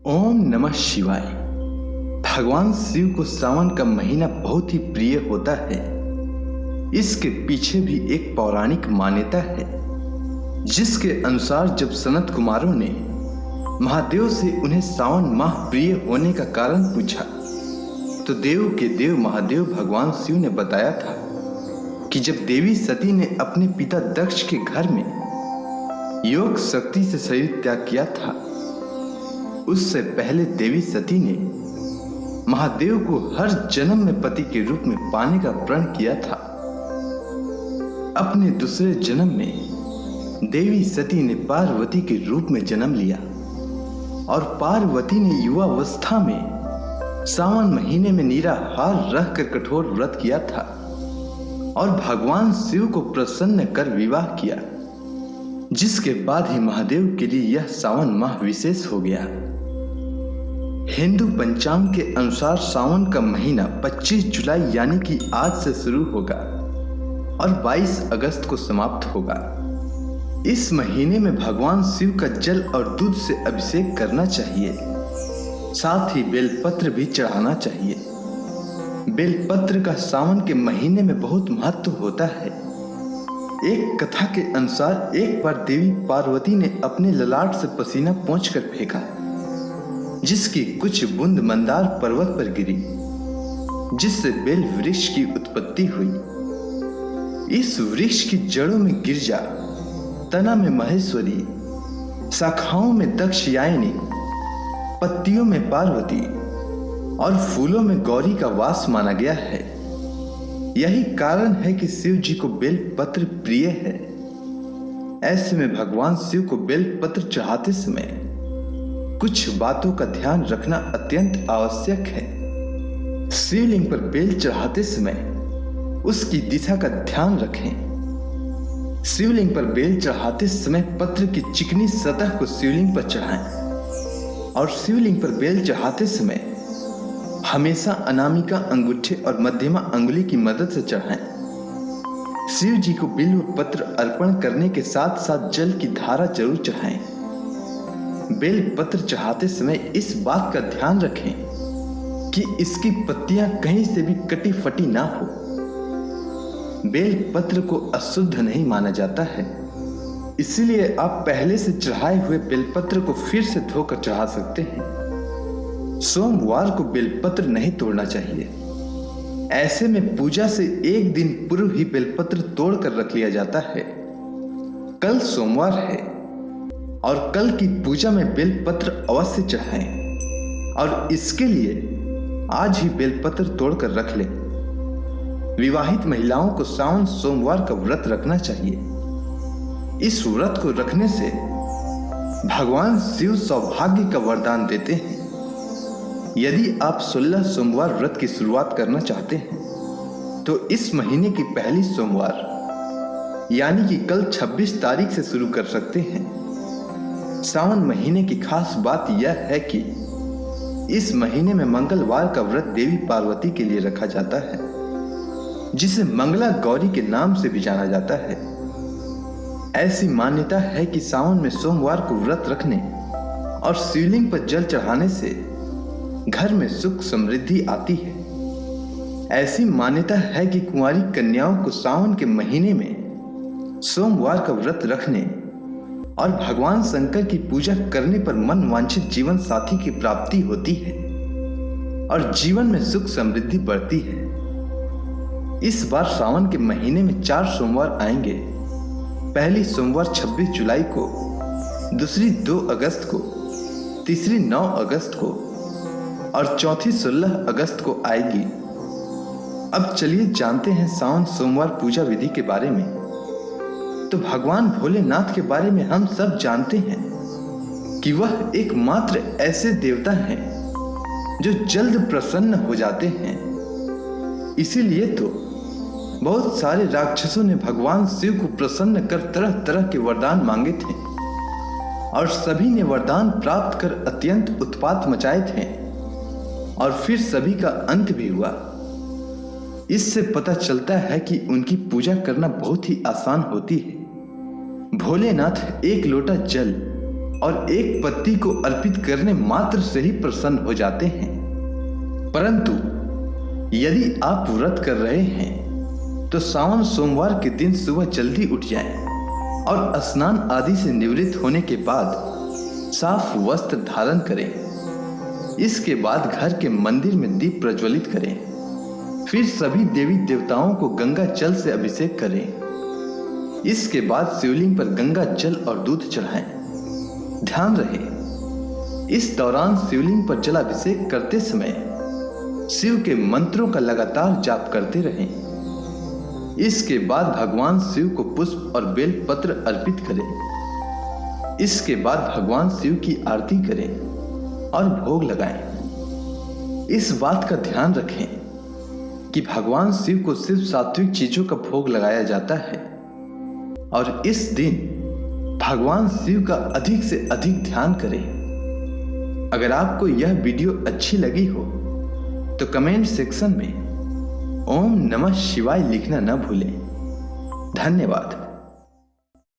ओम नमः शिवाय। भगवान शिव को सावन का महीना बहुत ही प्रिय होता है। इसके पीछे भी एक पौराणिक मान्यता है, जिसके अनुसार जब सनत कुमारों ने महादेव से उन्हें सावन माह प्रिय होने का कारण पूछा, तो देव के देव महादेव भगवान शिव ने बताया था कि जब देवी सती ने अपने पिता दक्ष के घर में योग शक्ति से शरीर त्याग किया था, उससे पहले देवी सती ने महादेव को हर जन्म में पति के रूप में पाने का प्रण किया था। अपने दूसरे जन्म में देवी सती ने पार्वती के रूप में जन्म लिया और पार्वती ने युवावस्था में सावन महीने में निराहार रहकर कठोर व्रत किया था और भगवान शिव को प्रसन्न कर विवाह किया, जिसके बाद ही महादेव के लिए यह सावन माह विशेष हो गया। हिंदू पंचांग के अनुसार सावन का महीना 25 जुलाई यानी कि आज से शुरू होगा और 22 अगस्त को समाप्त होगा। इस महीने में भगवान शिव का जल और दूध से अभिषेक करना चाहिए, साथ ही बेलपत्र भी चढ़ाना चाहिए। बेलपत्र का सावन के महीने में बहुत महत्व होता है। एक कथा के अनुसार एक बार देवी पार्वती ने अपने ललाट से पसीना पोंछकर फेंका, जिसकी कुछ बूंद मंदार पर्वत पर गिरी, जिससे बेल वृक्ष की उत्पत्ति हुई। इस वृक्ष की जड़ों में गिरजा, तना में महेश्वरी, शाखाओं में दक्षयायनी, पत्तियों में पार्वती और फूलों में गौरी का वास माना गया है। यही कारण है कि शिव जी को बेल पत्र प्रिय है। ऐसे में भगवान शिव को बेल पत्र चढ़ाते समय कुछ बातों का ध्यान रखना अत्यंत आवश्यक है। शिवलिंग पर बेल चढ़ाते समय उसकी दिशा का ध्यान रखें। शिवलिंग पर बेल चढ़ाते समय पत्र की चिकनी सतह को शिवलिंग पर चढ़ाएं और शिवलिंग पर बेल चढ़ाते समय हमेशा अनामिका अंगूठे और मध्यमा अंगुली की मदद से चढ़ाएं। शिव जी को बिल्व पत्र अर्पण करने के साथ साथ जल की धारा जरूर चढ़ाएं। बेल पत्र चढ़ाते समय इस बात का ध्यान रखें कि इसकी पत्तियां कहीं से भी कटी फटी ना हो। बेल पत्र को अशुद्ध नहीं माना जाता है, इसलिए आप पहले से चढ़ाए हुए बेलपत्र को फिर से धोकर चढ़ा सकते हैं। सोमवार को बेलपत्र नहीं तोड़ना चाहिए। ऐसे में पूजा से एक दिन पूर्व ही बेलपत्र तोड़कर रख लिया जाता है। कल सोमवार है और कल की पूजा में बेलपत्र अवश्य चढ़ाएं और इसके लिए आज ही बेलपत्र तोड़कर रख लें। विवाहित महिलाओं को सावन सोमवार का व्रत रखना चाहिए। इस व्रत को रखने से भगवान शिव सौभाग्य का वरदान देते हैं। यदि आप 16 सोमवार व्रत की शुरुआत करना चाहते हैं तो इस महीने की पहली सोमवार यानी कि कल 26 तारीख से शुरू कर सकते हैं। सावन महीने की खास बात यह है कि इस महीने में मंगलवार का व्रत देवी पार्वती के लिए रखा जाता है, जिसे मंगला गौरी के नाम से भी जाना जाता है। ऐसी मान्यता है कि सावन में सोमवार को व्रत रखने और शिवलिंग पर जल चढ़ाने से घर में सुख समृद्धि आती है। ऐसी मान्यता है कि कुंवारी कन्याओं को सावन के महीने में सोमवार का व्रत रखने और भगवान शंकर की पूजा करने पर मन वांछित जीवन साथी की प्राप्ति होती है और जीवन में सुख समृद्धि बढ़ती है। इस बार सावन के महीने में 4 सोमवार आएंगे। पहली सोमवार 26 जुलाई को, दूसरी 2 अगस्त को, तीसरी 9 अगस्त को और चौथी 16 अगस्त को आएगी। अब चलिए जानते हैं सावन सोमवार पूजा विधि के बारे में। तो भगवान भोलेनाथ के बारे में हम सब जानते हैं कि वह एकमात्र ऐसे देवता हैं जो जल्द प्रसन्न हो जाते हैं। इसीलिए तो बहुत सारे राक्षसों ने भगवान शिव को प्रसन्न कर तरह तरह के वरदान मांगे थे और सभी ने वरदान प्राप्त कर अत्यंत उत्पात मचाए थे और फिर सभी का अंत भी हुआ। इससे पता चलता है कि उनकी पूजा करना बहुत ही आसान होती है। भोलेनाथ एक लोटा जल और एक पत्ती को अर्पित करने मात्र से ही प्रसन्न हो जाते हैं। परंतु यदि आप व्रत कर रहे हैं तो सावन सोमवार के दिन सुबह जल्दी उठ जाएं और स्नान आदि से निवृत्त होने के बाद साफ वस्त्र धारण करें। इसके बाद घर के मंदिर में दीप प्रज्वलित करें। फिर सभी देवी देवताओं को गंगा जल से अभिषेक करें। इसके बाद शिवलिंग पर गंगा जल और दूध चढ़ाएं। ध्यान रहे, इस दौरान शिवलिंग पर जलाभिषेक करते समय शिव के मंत्रों का लगातार जाप करते रहें। इसके बाद भगवान शिव को पुष्प और बेल पत्र अर्पित करें। इसके बाद भगवान शिव की आरती करें और भोग लगाएं। इस बात का ध्यान रखें कि भगवान शिव को सिर्फ सात्विक चीजों का भोग लगाया जाता है और इस दिन भगवान शिव का अधिक से अधिक ध्यान करें। अगर आपको यह वीडियो अच्छी लगी हो तो कमेंट सेक्शन में ओम नमः शिवाय लिखना न भूलें। धन्यवाद।